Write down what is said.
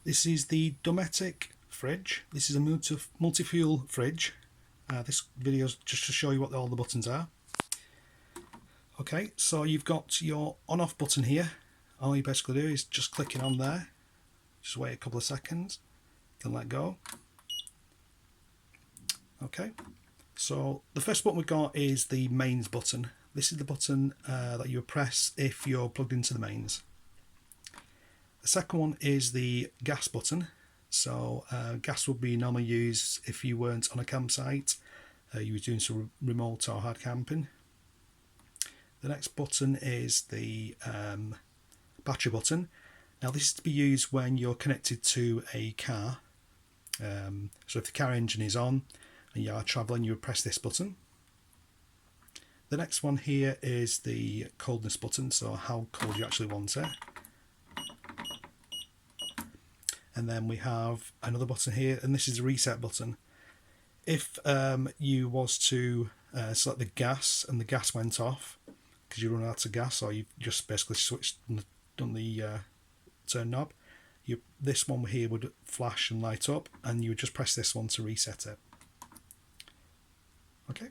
This is the Dometic Fridge. This is a multi-fuel fridge. This video is just to show you what all the buttons are. Okay, so you've got your on-off button here. All you basically do is just clicking on there. Just wait a couple of seconds. You can let go. Okay, so the first button we've got is the mains button. This is the button that you press if you're plugged into the mains. The second one is the gas button. So gas would be normally used if you weren't on a campsite, you were doing some remote or hard camping. The next button is the battery button. Now this is to be used when you're connected to a car. So if the car engine is on and you are travelling, you would press this button. The next one here is the coldness button, so how cold you actually want it. And then we have another button here, and this is the reset button. If you was to select the gas and the gas went off because you run out of gas, or you've just basically switched and done the turn knob, this one here would flash and light up, and you would just press this one to reset it. Okay.